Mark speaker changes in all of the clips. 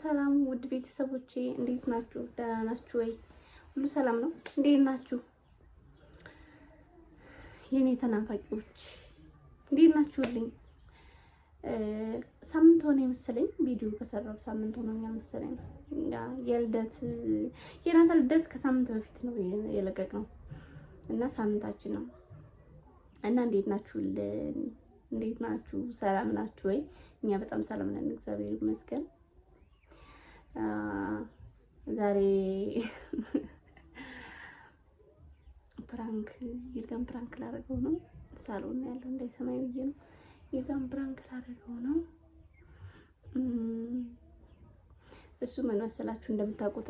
Speaker 1: ሰላም ውድ ቤተሰቦቼ እንዴት ናችሁ? ደህና ናችሁ ወይ? ሁሉ ሰላም ነው? እንዴት ናችሁ? የኔ ተናፋቂዎች እንዴት ናችሁልኝ? ሳምንት ሆነ መሰለኝ ቪዲዮ ከሰራው ሳምንት ሆኖኛል መሰለኝ። የናታን ልደት ከሳምንት በፊት ነው የለቀቅነው እና ሳምንታችን ነው እና እንዴት ናችሁልን? እንዴት ናችሁ? ሰላም ናችሁ ወይ? እኛ በጣም ሰላም ነን፣ እግዚአብሔር ይመስገን። ዛሬ ፕራንክ ይርጋን ፕራንክ ላደርገው ነው። ሳሎን ያለው እንዳይሰማኝ ብዬ ነው። ይርጋን ፕራንክ ላደርገው ነው። እሱ ምን መሰላችሁ? እንደምታውቁት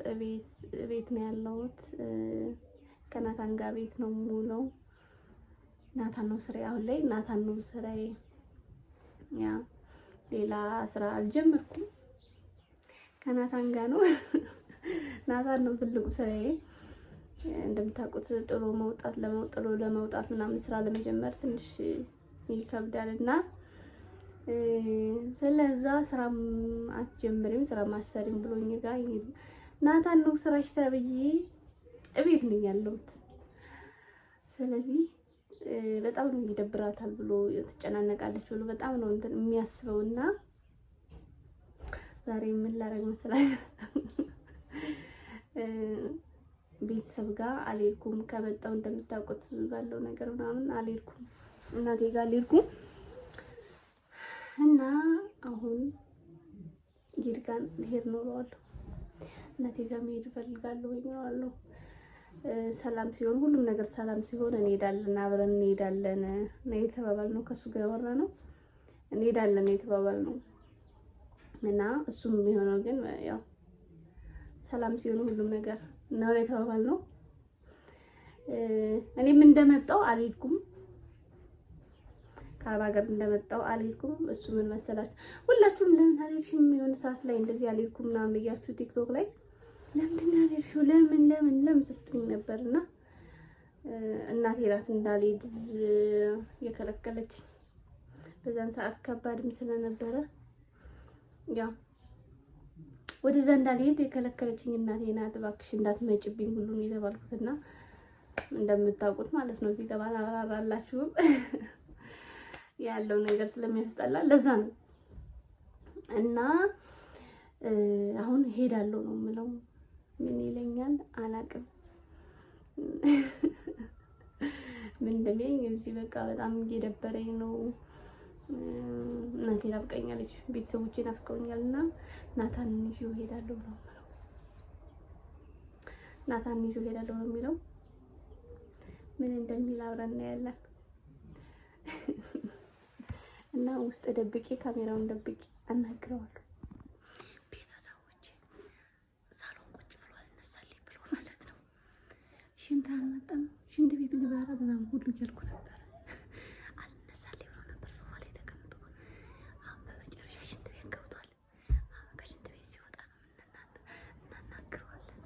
Speaker 1: ቤት ነው ያለሁት። ከናታን ጋር ቤት ነው የምውለው። ናታን ነው ስራዬ፣ አሁን ላይ ናታን ነው ስራዬ። ያ ሌላ ስራ አልጀመርኩም። ከናታን ጋር ነው። ናታን ነው ትልቁ ስራዬ። እንደምታውቁት ጥሎ ለመውጣት ምናምን ስራ ለመጀመር ትንሽ ይከብዳልና ስለዛ ስራም አትጀምሪም ስራ ማሰሪም ብሎኝ ጋር ናታን ነው ስራሽ ተብዬ እቤት ነኝ ያለሁት። ስለዚህ በጣም ነው ይደብራታል ብሎ ትጨናነቃለች ብሎ በጣም ነው እንትን የሚያስበውና ዛሬ ምን ላደርግ መሰላችሁ? ቤተሰብ ጋር አልሄድኩም። ከመጣሁ እንደምታውቁት ባለው ነገር ምናምን አልሄድኩም። እናቴ ጋር አልሄድኩም እና አሁን ይርጋን ልሄድ ነው እለዋለሁ። እናቴ ጋር መሄድ እፈልጋለሁ እለዋለሁ። ሰላም ሲሆን ሁሉም ነገር ሰላም ሲሆን እንሄዳለን፣ አብረን እንሄዳለን ነው የተባባልነው። ከሱ ጋር ያወራነው እንሄዳለን ነው የተባባልነው እና እሱም የሚሆነው ግን ያው ሰላም ሲሆን ሁሉም ነገር ነው የተባባልነው። እኔም እንደመጣው አልሄድኩም፣ ከአረብ ሀገር እንደመጣው አልሄድኩም። እሱ ምን መሰላችሁ? ሁላችሁም ለምን አልሄድሽም የሆነ ሰዓት ላይ እንደዚህ አልሄድኩም ምናምን ብያችሁ ቲክቶክ ላይ ለምን አልሄድሽው ለምን ስትሉኝ ነበርና እናቴ ናት እንዳልሄድ የከለከለች። በዛን ሰዓት ከባድም ስለነበረ ያው ወደዛ እንዳልሄድ የከለከለችኝ እናቴ ናት። እባክሽ እንዳትመጭብኝ ሁሉ ነው የተባልኩትና እንደምታውቁት ማለት ነው። እዚህ ጋር አላራራላችሁም ያለው ነገር ስለሚያስጠላ ለዛ ነው። እና አሁን ሄዳለሁ ነው የምለው። ምን ይለኛል አላውቅም። ምን እንደሚለኝ እዚህ በቃ በጣም እየደበረኝ ነው። እናቴ ናፍቀኛለች፣ ቤተሰቦቼ ናፍቀውኛልና ናታን ይዤው ሄዳለሁ ነው የምለው። ናታን ይዤው ሄዳለሁ ነው የሚለው። ምን እንደሚል አብረን እናያለን። እና ውስጥ ደብቄ ካሜራውን ደብቄ አናግረዋለሁ። ቤተሰቦቼ ሳሎን ቁጭ ብሎ አልነሳልኝ ብሎ ማለት ነው። ሽንት አልመጣም፣ ሽንት ቤት ግባራ ምናምን ሁሉ እያልኩ ነበር። አልነሳልኝ ብሎ ነበር ሶፋ ላይ ተቀምጦ። አሁን በመጨረሻ ሽንት ቤት ገብቷል። አሁን ከሽንት ቤት ሲወጣ ነው እናናግረዋለን።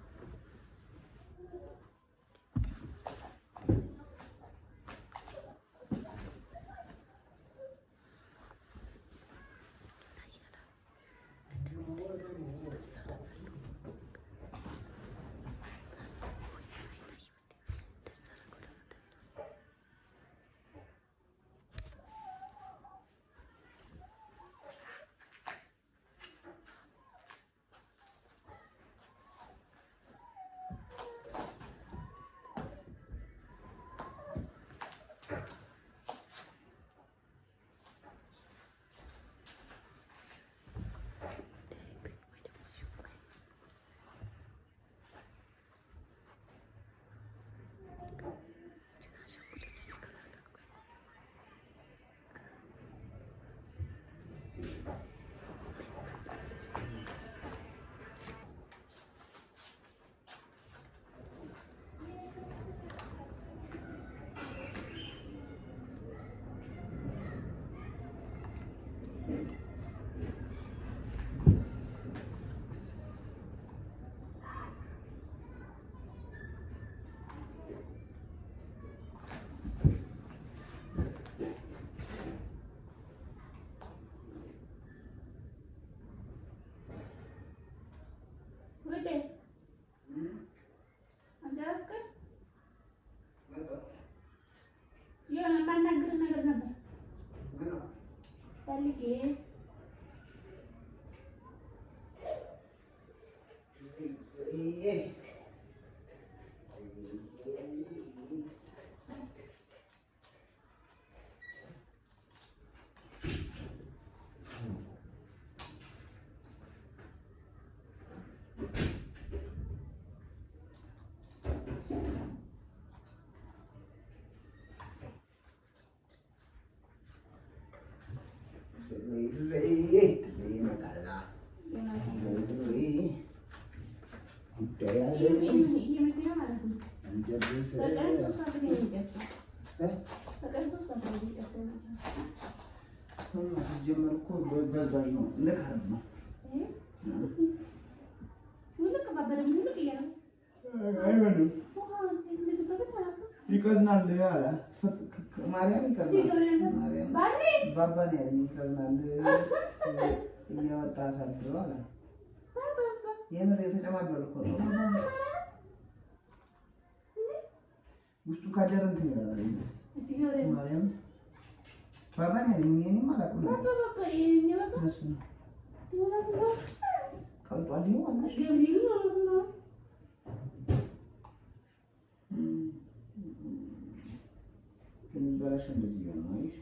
Speaker 1: ማናግርህ ነገር ነበር ፈልጌ
Speaker 2: ጀመርኩ በዝባዥ ነው ለካርድ ነው አይሆንም ይቀዝናል አለ ማርያም ይቀዝናል ማርያም ባባን ያለኝ ይቀዝናል እያወጣ አሳድሮ አለ የምር የተጨማደረ እኮ ነው ውስጡ ካደረ እንትን ይላል ማርያም ባባን ያለኝ እኔም አላውቅም መስፍን ቀልጧል ይሆናል በላሽ እንደዚህ ነው አይሽ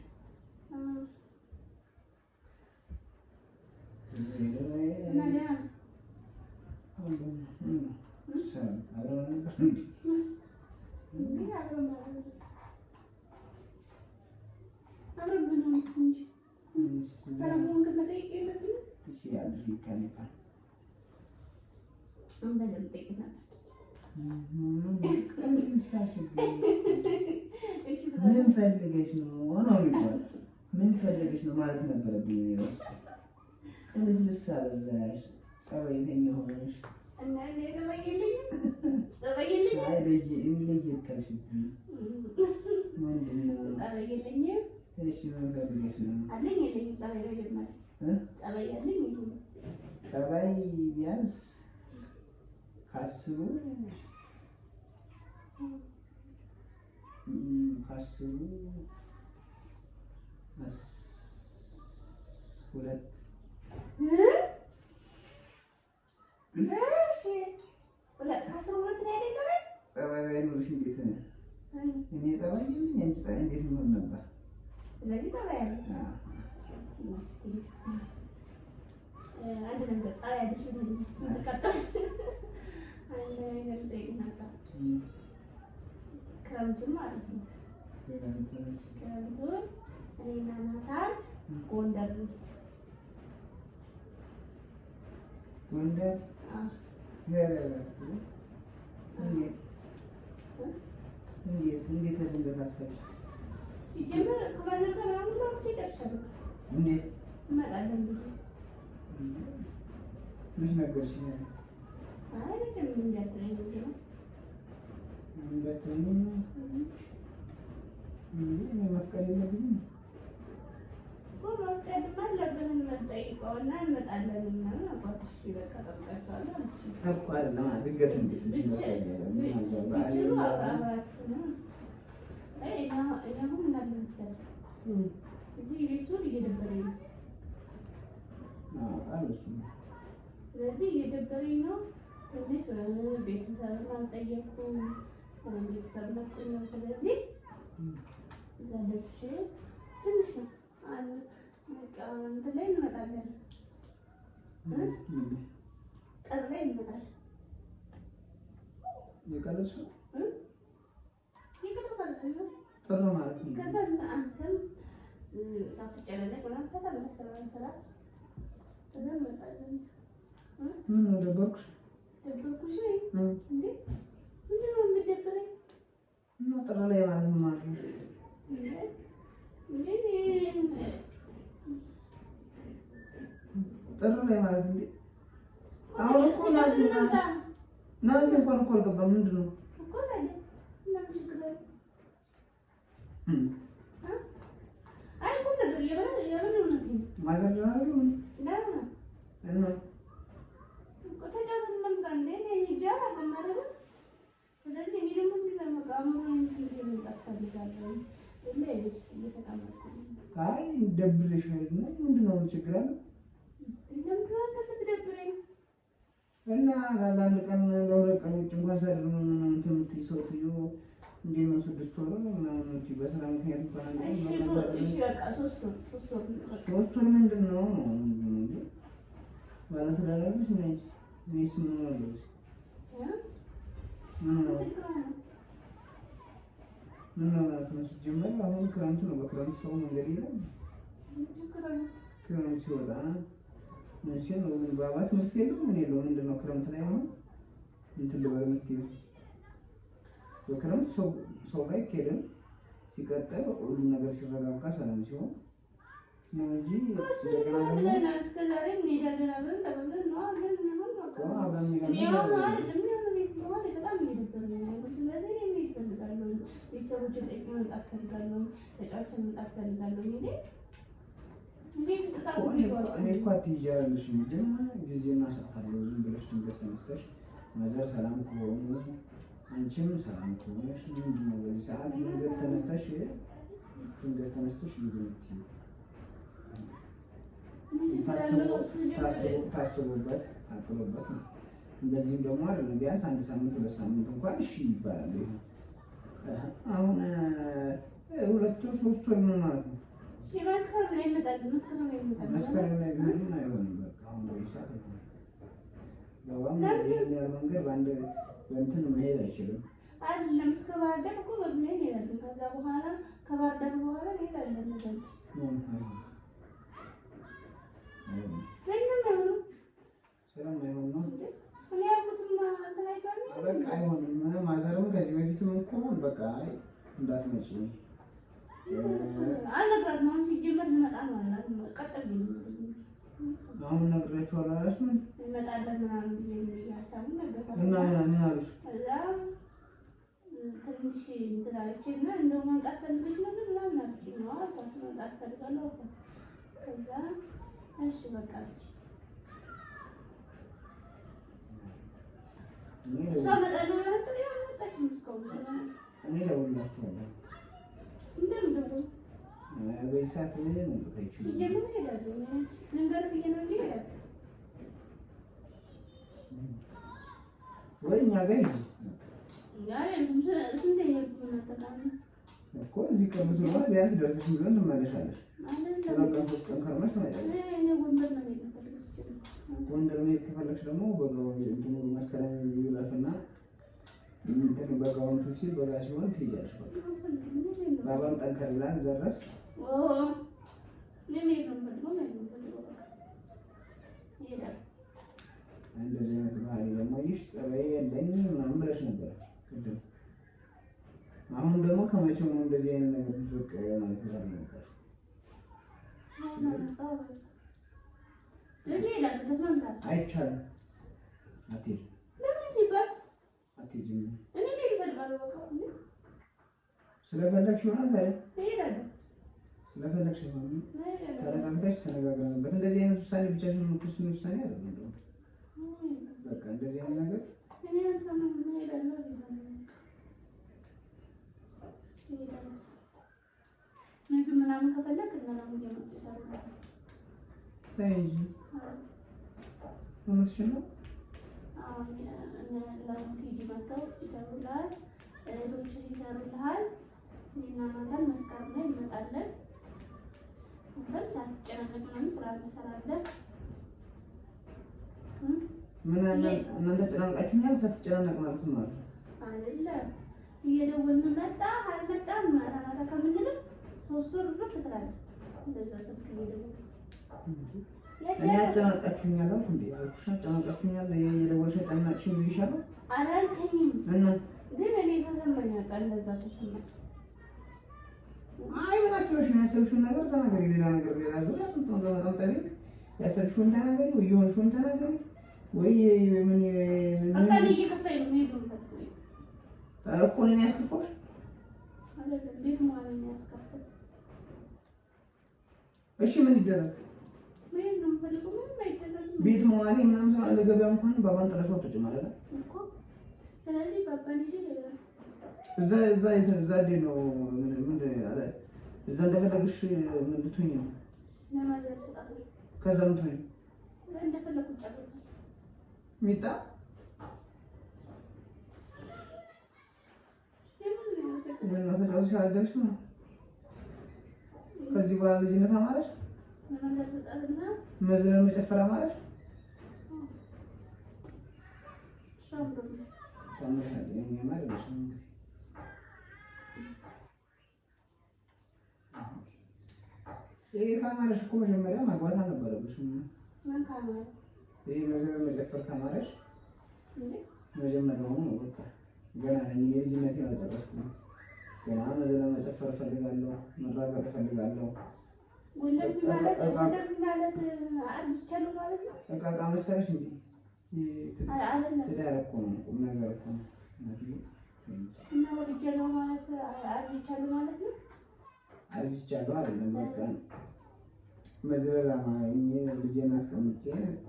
Speaker 2: ምን ፈልገሽ ነው ነው የሚባለው? ምን ፈልገሽ ነው ማለት ነበረብኝ። ከዚህ ልሳበዛሽ ጸባይተኛ ሆነሽ
Speaker 1: እና እኔ ጸባይልኝ
Speaker 2: አይ ለየ ካልሽብኝ ምንድን ነው
Speaker 1: ጸባይልኝ?
Speaker 2: እሺ ምን ፈልገሽ ነው?
Speaker 1: አለኝ የለኝም ጸባይ ነው ይልማል ጸባይ አለኝ
Speaker 2: ጸባይ ቢያንስ ካስቡ ሁለት ጸባይ ባይኖርሽ እንዴት ነው? እኔ ጸባይ የለኝ አንቺ ጸባይ እንዴት ሊሆን ነበር?
Speaker 1: ስለዚህ ጸባይ አለ አንድ ነገር ጸባይ አለሽ ብለኝ ክረምቱን ማለት ነው። ክረምቱን እኔና ናታን ጎንደር
Speaker 2: ጎንደር እንዴት እንደታሰብሽ
Speaker 1: ሲጀምር ከማዘር ጋር ምናምን ነው ይደርሻል።
Speaker 2: እንዴት
Speaker 1: እመጣለሁ
Speaker 2: ምን ነገርሽ?
Speaker 1: አይ ለምን እንዳትረኝ ነው
Speaker 2: እንዳትረኝ መፍቀድ የለብኝም
Speaker 1: እኮ መፍቀድማ አለብን። እንጠይቀውና እንመጣለን ምናምን አባትሽ በቃ ጠብቃችኋለሁ
Speaker 2: እኮ አይደለም ድንገት እንዴት
Speaker 1: ብቻ አብራችሁ ነው። እኔ አሁን እንዳለ መሰለህ እዚህ ቤት ሱር እየደበረኝ ነው። ስለዚህ እየደበረኝ ነው ትንሽ ቤተሰብን አልጠየኩም። ቤተሰብ ናፍቆኝ ነው። ስለዚህ እዛ ደርሼ ትንሽ ነው በቃ እንትን ላይ እንመጣለን ጥር ላይ እንመጣለን።
Speaker 2: የቀለድሽው
Speaker 1: ጥር
Speaker 2: ማለት ነው።
Speaker 1: ከዛ አንተም ሳትጨናነቅ ምናምን ከተመለሰ ስራ ከዛ እንመጣለን።
Speaker 2: ምን ነው ደበርኩሽ?
Speaker 1: ደበርኩሽ እንዴ? ምንድን ነው የምትደብረኝ?
Speaker 2: እና ጥር ላይ ማለት ነው ማለት ነው ጥር ላይ ማለት እንዴ? አሁን እኮ ናዚ እንኳን እኮ አልገባም። ምንድን ነው
Speaker 1: እኮ ታዲያ እና ችግር አለ? አይ እኮ ነገር የበለ ነው
Speaker 2: ማዘር ነው እና
Speaker 1: እኮ ተጫወትን መንጋ እንደ ሂጃብ አቀማረብ። ስለዚህ እኔ ደግሞ እዚህ ለመቃመሩ እንትን መምጣት ፈልጋለሁ።
Speaker 2: አይ ደብረሽ ነው ምንድን ነው ችግር አለ? እና ለአንድ ቀን ለሁለት ቀን ውጭ እንኳን ሳድር እንትን የምትይ ሰውዬ እንዴት ነው 6 ወር ምናምን ነው በስራ ምክንያት እንኳን ሶስት ወር ምንድን ነው ማለት ላለሽ ነኝ ወይስ ምን ነው? ምን ማለት ነው? ሲጀመር አሁን ክረምት ነው። በክረምት ሰው መንገድ የለም። ክረምት ሲወጣ መቼም ባባ ትምህርት የለም ምን የለው። ምንድን ነው ክረምት ላይ አሁን እንትን ልበል የምትይው በክረምት ሰው ጋር አይኬድም። ሲቀጥል ሁሉም ነገር ሲረጋጋ ሰላም ሲሆን ነው እንጂ ቤተሰቦችን ጠይቄ መምጣት ፈልጋለሁ። ተጫዋችን መምጣት ፈልጋለሁ። እኔ እኮ አትይዣለሽ እንጂ ጊዜና ሰዓት አለው። ዝም ብለሽ ድንገት ተነስተሽ ማዘር ሰላም ከሆኑ አንቺም ሰላም ከሆነሽ ምንድን ነው በዚህ ሰዓት ድንገት ተነስተሽ ታስቦበት ታቅዶበት ነው። እንደዚህም ደግሞ አይደለም ቢያንስ 1 ሳምንት 2 ሳምንት እንኳን እሺ ይባላል። አሁን 2 ወር 3 ወር ምን ማለት ነው? መስከረም ላይ ቢሆንም አይሆንም። በቃ አሁን በሰዓት ባባም የኛር መንገድ በአንድ እንትን መሄድ አይችልም
Speaker 1: አይደለም። እስከ ባህር ዳር እኮ በብሌን ይላል። ከዛ በኋላ ከባህር ዳር በኋላ ይላል ነገር
Speaker 2: ስለማይሆን ነው። በቃ አይሆንም። ማዘርም ከዚህ በፊትም እኮ በቃ እንዳትመጪ
Speaker 1: አልነግራትም። አሁን ሲጀመር ልመጣ ነው አላት። ቀጥል
Speaker 2: አሁን ነግሬያቸዋለሁ አላልሽም?
Speaker 1: እንመጣለን ምናምን ሀሳቡን ነገርኳት
Speaker 2: እና ምን አሉሽ?
Speaker 1: ከዛ ትንሽ እንትን አለችና እንደው መምጣት ፈልገሽ ነው ምናምን አለችኝ። ነው አልኳት። መምጣት ፈልጋለሁ አልኳት። ከዛ እሺ በቃ አለች። እሷ እመጣለሁ ያልኩት ያው መጣች። እስካሁን
Speaker 2: እኔ ደውላቸዋለሁ
Speaker 1: እንደምደውል
Speaker 2: በዚህ ሰዓት ምን ነው ታይችሁ?
Speaker 1: ሲጀምር እሄዳለሁ መንገድ ብዬ ነው እንጂ እሄዳለሁ
Speaker 2: ወይ እኛ ጋር ሂጂ
Speaker 1: ስንት የሄድኩ ነበር
Speaker 2: እኮ እዚህ ቅርብ ስለሆነ ቢያንስ ደርሰሽ ቢሆን ትመለሻለሽ። በቃ 3 ቀን ከርመሽ ትመጫለሽ። ጎንደር መሄድ ከፈለግሽ ደግሞ በጋው እንትኑ መስከረም ይውላልና እንትን በጋው እንትን ሲል በጋ ሲሆን ትሄጃለሽ። በቃ ባባም ጠንከር ይላል እዛ ድረስ እንደዚህ አይነት ባህሪ ደግሞ ይሽ ጸባይ የለኝ ምናምን ብለሽ ነበር ቅድም። አሁን ደግሞ ከመቼው ነው እንደዚህ አይነት ነገር ብቅ ማለት ይችላል ነበር? አይቻልም። አትሄጂም። አትሄጂም ስለፈለግሽ ይሆናል። ታዲያ ስለፈለግሽ ይሆናል። ተረጋግተሽ ተነጋግረንበት እንደዚህ አይነት ውሳኔ ብቻሽን የምትወስኚው ውሳኔ አይደለም። በቃ እንደዚህ አይነት ነገር
Speaker 1: ምግብ ምናምን ከፈለክ እና ነው እየመጡ ይሰሩልሃል።
Speaker 2: ተይ እንጂ እውነትሽን ነው።
Speaker 1: አሁን ለቲጂ መጥተው ይሰሩልሃል፣ እህቶች ይሰሩልሃል። እኔና ማታን መስከረም ላይ እንመጣለን። እንትን ሳትጨናነቅ ምናምን ስራ እንሰራለን።
Speaker 2: ምን እናንተ ጨናንቃችሁኛል? ሳትጨናነቅ ማለት ነው ማለት
Speaker 1: አይደለም። እየደወልን መጣ አልመጣም ማታ ማታ ከምንልም 3 ወር ድረስ ትላለህ። እንደዛ ስልክ እየደወልን
Speaker 2: እኔ አጨናንቃችሁኛል አልኩ እንዴ? አልኩሽ አጨናንቃችሁኛል። የደወልሽ አጨናንቃችሁኝ ይሻላል
Speaker 1: አላልከኝም
Speaker 2: እና
Speaker 1: ግን እኔ ተሰማኝ። በቃ እንደዛ ተሰማኝ።
Speaker 2: አይ ምን አስበሽ ነው? ያሰብሽውን ነገር ተናገሪ። ሌላ ነገር ሌላ ዙሪያ በጣም ጠቢቅ ያሰብሽውን ተናገሪ ወይ የሆንሽውን ተናገሪ ወይ ምን
Speaker 1: አካል እየከፋኝ ነው ሄዱ
Speaker 2: እኮ እኔን ያስከፋሽ
Speaker 1: አይደለም ቤት ማለት ነው ያስከፋኝ።
Speaker 2: እሺ ምን ይደረግ?
Speaker 1: ምን ነው ፈልጎ ምን አይደረግም።
Speaker 2: ቤት መዋሌ ምናምን ሰው አለ ገበያ እንኳን ባባን ጥለሽ ወጥተሽ ማለት ነው
Speaker 1: እኮ። ስለዚህ ባባን ይዤ
Speaker 2: እዛ ነው ምን አለ እዛ እንደፈለግሽ ምን ብትሆኝ ነው? ከዛ ምን ትሆኝ? ሚጣ ምን ነው ተጫውተሽ አልደረስሽም ነው? ከዚህ በኋላ ልጅነት አማረሽ? መዝለል መጨፈር አማረሽ? ይሄ ካማረሽ እኮ መጀመሪያ ማግባት አልነበረብሽም። ይሄ መዝለል መጨፈር ካማረሽ መጀመሪያውኑ ነው። በቃ ገና የልጅነቴን አልጨረስኩም። ገና መዝለል መጨፈር እፈልጋለሁ፣ መራገጥ እፈልጋለሁ። እቃ መሰለሽ እንዴ? ትዳር እኮ ነው፣ ቁም ነገር እኮ ነው። አርጅቻለሁ አይደለም፣ በቃ መዝለል አማረኝ። ልጄን አስቀምጬ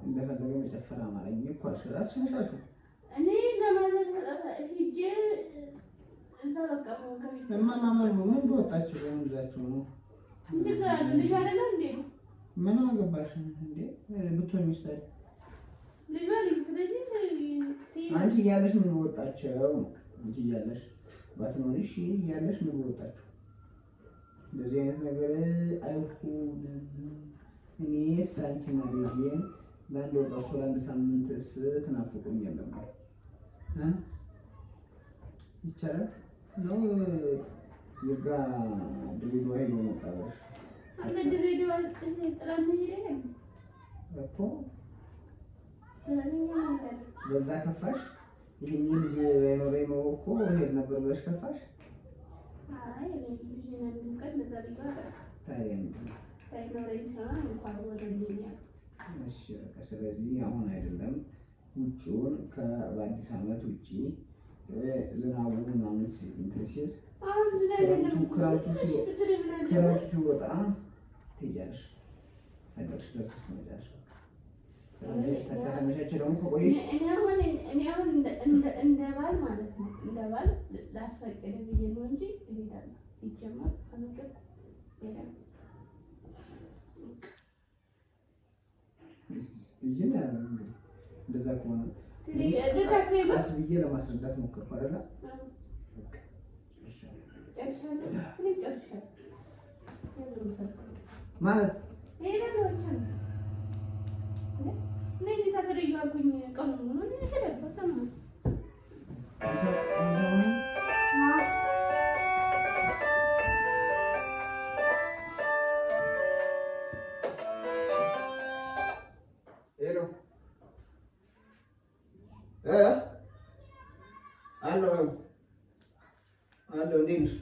Speaker 2: እንደፈለገ መጨፈር አማረኝ እኮ አልሽኝ።
Speaker 1: እኔ ለማዘር ሂጄ እዛ በቃ
Speaker 2: እማማ መርቡ ምን በወጣችሁ በምዛችሁ ነው?
Speaker 1: ልጅ አይደለ እንዴ?
Speaker 2: ምን አገባሽ እንዴ? ብትሆን ሚስታል
Speaker 1: ልጅ አይደል? ስለዚህ
Speaker 2: አንቺ እያለሽ ምን ወጣቸው? አንቺ እያለሽ ባትኖሪሽ እያለሽ ምን ወጣችሁ? እንደዚህ አይነት ነገር አይሁን። እኔስ አንቺና ልጄን ለአንድ ወር ቀርቶ ለአንድ ሳምንት ስትናፍቁኝ የለም ይቻላል ነው? ይርጋ ድሬዳዋ ሄዶ መጣለሽ እኮ በዛ ከፋሽ? ይህን ልጅ ባይኖረኝ ኖሮ እኮ ሄድ ነበር ብለሽ ከፋሽ? ስለዚህ አሁን አይደለም ውጭውን በአዲስ ዓመት ውጭ ዝናቡ ምናምን እንትን ሲል ክረምቱ ሲወጣ ትሄጃለሽ። ፈለግሽ ደርሰሽ ትመጫለሽ። ከተመቻቸ ደግሞ ከቆየሽ
Speaker 1: እኔ አሁን እንደ ባል ማለት ነው እንደ ባል ላስፈቅድ ብዬ ነው እንጂ እሄዳለሁ። ይጀመር አመቀጥ ይላል
Speaker 2: ይሄን ያለ እንግዲህ እንደዛ ከሆነ አስብዬ ለማስረዳት ሞክርኩ አይደለ? ማለት አለው እንዴት ነሽ?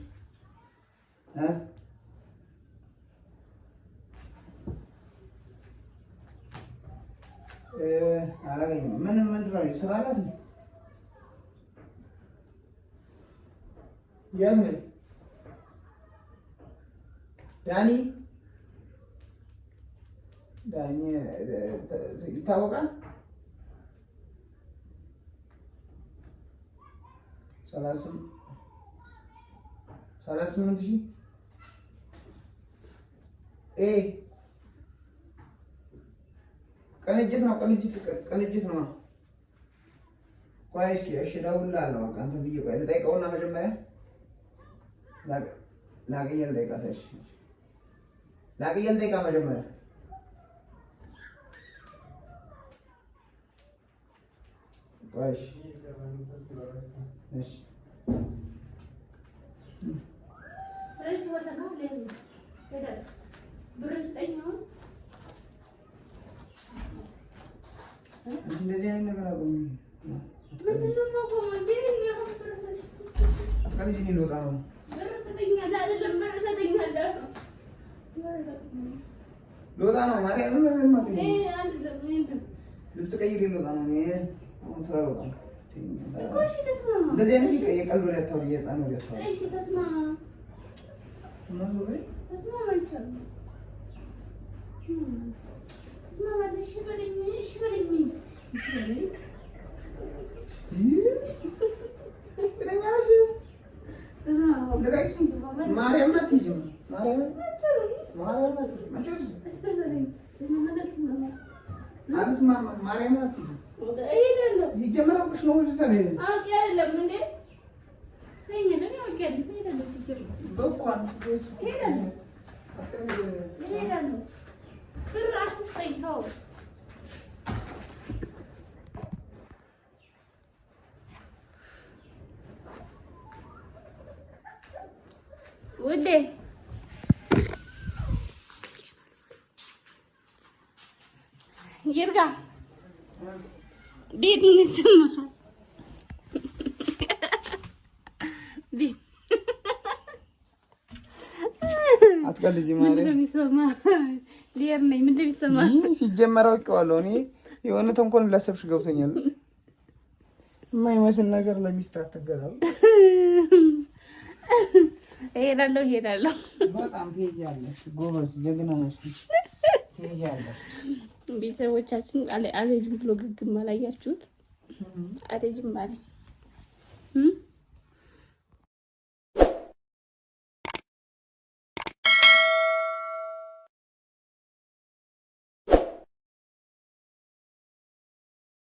Speaker 2: አላገኘሁም። ምንም ምንድን ነው ስራ አላት? የት ነሽ ዳኒ? ዳኒ ይታወቃል? 38,000 ቅንጅት ነው። ቅንጅት ነው። ቆይ እስኪ እሺ፣ እደውልልሃለሁ። በቃ እንትን ብዬሽ ቆይ ልጠይቀውና መጀመሪያ ላቅዬ ልጠይቃት። እሺ ላቅዬ ልጠይቃት መጀመሪያ። ቆይ እሺ እሺ እንደዚህ አይነት ነገር አቁም። ከልጅ ልወጣ ነው። ልወጣ ነው ማርያም። ልብስ ቀይሬ ልወጣ ነው። አሁን ስራ ልወጣ ነው። እንደዚህ አይነት የቀልድ ወሬ አታውሪ፣ የህፃን ወሬ አታውሪ። ማርያም ናት ይዞ ማርያም ናት ይጀምራልሽ ነው ወይስ ዘለ አውቄ አይደለም እንዴ ነኝ አውቄ አይደለም ሲጀምር በቋን ሄዳለሁ ብር አትስጠኝ ተው ውዴ ይርጋ ቤት ምን ይሰማል? ቤት አትቀልጂ ማለት
Speaker 1: ምን ይሰማል? ሊየር ነኝ ምን ይሰማል?
Speaker 2: ሲጀመር አውቀዋለሁ እኔ የሆነ ተንኮል ላሰብሽ ገብቶኛል። የማይመስል ነገር ለሚስት አትገራል። ሄዳለሁ በጣም ትሄጃለሽ። ጎበዝ ጀግና ነሽ። ትሄጃለሽ።
Speaker 1: ቤተሰቦቻችን አለጅም ብሎ ግግም አላያችሁት? አለጅም አለ